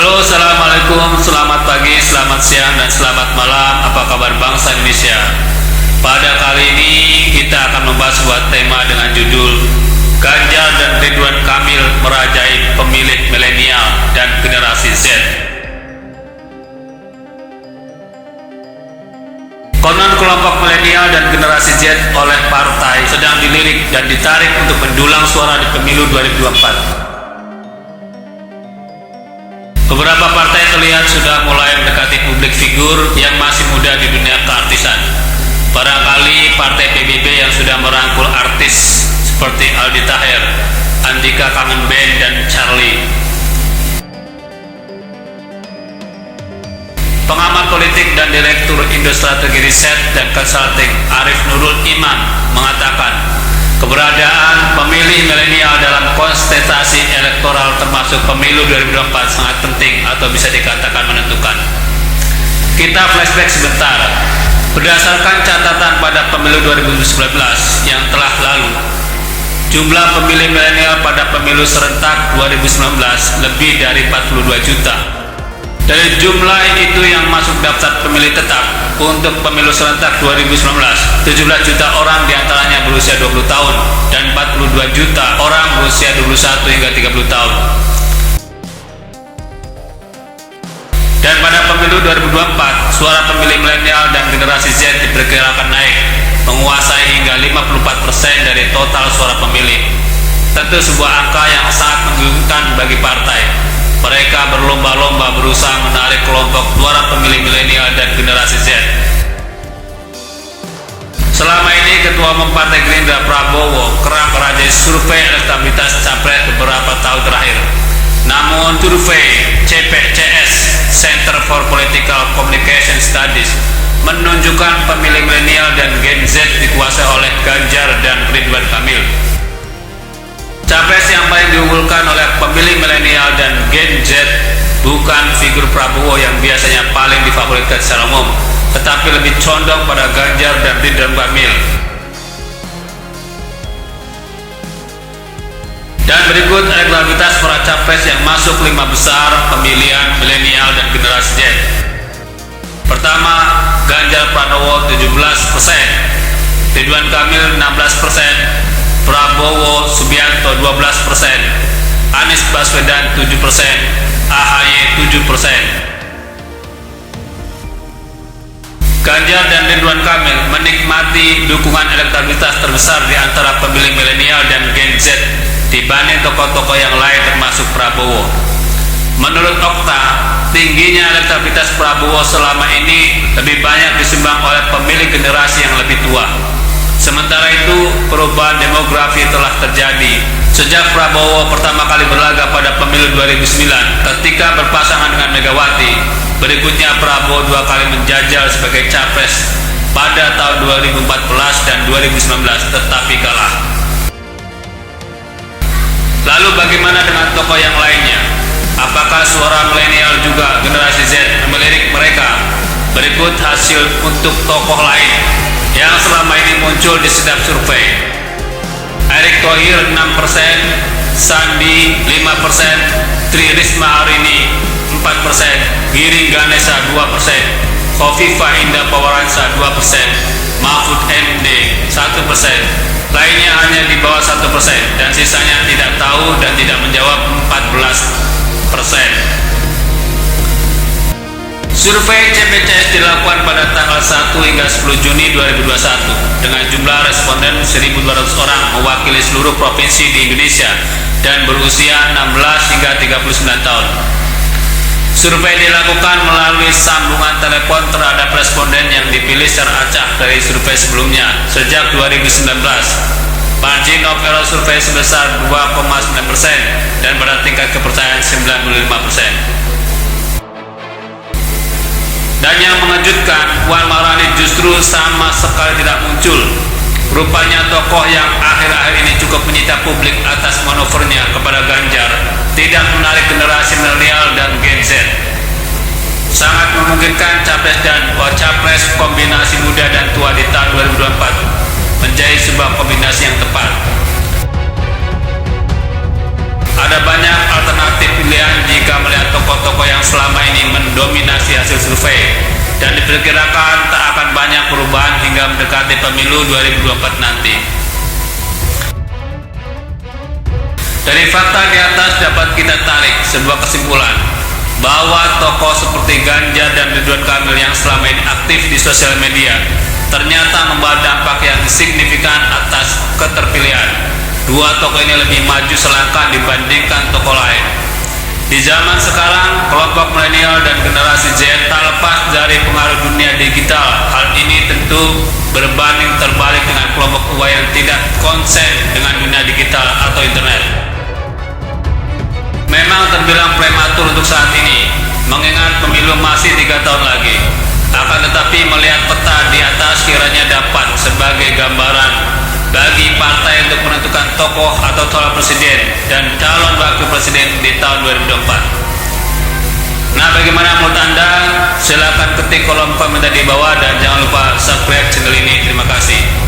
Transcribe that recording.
Halo, assalamualaikum, selamat pagi, selamat siang, dan selamat malam. Apa kabar bangsa Indonesia? Pada kali ini kita akan membahas sebuah tema dengan judul Ganjar dan Ridwan Kamil merajai pemilih milenial dan generasi Z. Konon kelompok milenial dan generasi Z oleh partai sedang dilirik dan ditarik untuk mendulang suara di pemilu 2024. Beberapa partai terlihat sudah mulai mendekati publik figur yang masih muda di dunia keartisan. Barangkali partai PBB yang sudah merangkul artis seperti Aldi Taher, Andika Kangen Band, dan Charlie. Pengamat politik dan Direktur Indo Strategi Riset dan Konsulting Arif Nurul Iman mengatakan, keberadaan pemilih milenial dalam kontestasi elektoral termasuk pemilu 2024 sangat penting atau bisa dikatakan menentukan. Kita flashback sebentar. Berdasarkan catatan pada pemilu 2019 yang telah lalu, jumlah pemilih milenial pada pemilu serentak 2019 lebih dari 42 juta. Dari jumlah itu yang masuk daftar pemilih tetap untuk pemilu serentak 2019, 17 juta orang diantaranya berusia 20 tahun dan 42 juta orang berusia 21 hingga 30 tahun. Dan pada pemilu 2024, suara pemilih milenial dan generasi Z diperkirakan naik, menguasai hingga 54% dari total suara pemilih. Tentu sebuah angka yang sangat menggiurkan bagi partai. Mereka berlomba-lomba berusaha menarik kelompok suara pemilih milenial dan generasi Z. Selama ini Ketua Umum Partai Gerindra Prabowo kerap merajai survei elektabilitas capres beberapa tahun terakhir. Namun survei CPCS Center for Political Communication Studies menunjukkan pemilih milenial dan Gen Z dikuasai oleh Ganjar dan Ridwan Kamil. Capres yang paling diunggulkan oleh pemilih milenial dan Gen Z bukan figur Prabowo yang biasanya paling difavoritkan secara umum, tetapi lebih condong pada Ganjar dan Ridwan Kamil. Dan berikut elektabilitas para capres yang masuk 5 besar pemilihan milenial dan generasi Z. Pertama, Ganjar Pranowo 17%, Ridwan Kamil 16%, Prabowo Subianto 12%, Anies Baswedan 7%, AHY 7%. Ganjar dan Ridwan Kamil menikmati dukungan elektabilitas terbesar di antara pemilih milenial dan Gen Z dibanding tokoh-tokoh yang lain termasuk Prabowo. Menurut Okta, tingginya elektabilitas Prabowo selama ini lebih banyak disumbang oleh pemilih generasi yang lebih tua. Sementara itu, perubahan demografi telah terjadi sejak Prabowo pertama kali berlaga pada pemilu 2009 ketika berpasangan dengan Megawati. Berikutnya Prabowo 2 kali menjajal sebagai capres pada tahun 2014 dan 2019 tetapi kalah. Lalu bagaimana dengan tokoh yang lainnya? Apakah suara milenial juga generasi Z melirik mereka? Berikut hasil untuk tokoh lain yang selama ini muncul di setiap survei. Erick Thohir 6%, Sandi 5%, Tri Risma Harini 4%, Giring Ganesa 2%, Khofifah Indar Parawansa 2%, Mahfud MD 1%, lainnya hanya di bawah 1%, dan sisanya tidak tahu dan tidak menjawab 14%. Survei CPCS dilakukan pada tanggal 1 hingga 10 Juni 2021 dengan jumlah responden 1.200 orang mewakili seluruh provinsi di Indonesia dan berusia 16 hingga 39 tahun. Survei dilakukan melalui sambungan telepon terhadap responden yang dipilih secara acak dari survei sebelumnya sejak 2019. Margin of error survei sebesar 2,9% dan pada tingkat kepercayaan 95%. Dan yang mengejutkan, Puan Maharani justru sama sekali tidak muncul. Rupanya tokoh yang akhir-akhir ini cukup menyita publik atas manuvernya kepada Ganjar tidak menarik generasi milenial dan Gen Z. Sangat memungkinkan capres dan capres kombinasi muda dan tua di tahun 2024 menjadi sebuah kombinasi yang tepat. Ada banyak alternatif pilihan jika melihat tokoh tokoh-tokoh yang selama ini mendominasi hasil survei dan diperkirakan tak akan banyak perubahan hingga mendekati pemilu 2024 nanti. Dari fakta di atas dapat kita tarik sebuah kesimpulan bahwa tokoh seperti Ganjar dan Ridwan Kamil yang selama ini aktif di sosial media ternyata membawa dampak yang signifikan atas keterpilihan. Dua tokoh ini lebih maju selangkah dibandingkan tokoh lain. Di zaman sekarang, kelompok milenial dan generasi Z tak lepas dari pengaruh dunia digital. Hal ini tentu berbanding terbalik dengan kelompok tua yang tidak konsen dengan dunia digital atau internet. Memang terbilang prematur untuk saat ini, mengingat pemilu masih 3 tahun lagi. Akan tetapi melihat peta di atas kiranya dapat sebagai gambaran bagi partai untuk menentukan tokoh atau calon presiden dan calon wakil presiden di tahun 2024. Nah, bagaimana menurut Anda? Silakan ketik kolom komentar di bawah dan jangan lupa subscribe channel ini. Terima kasih.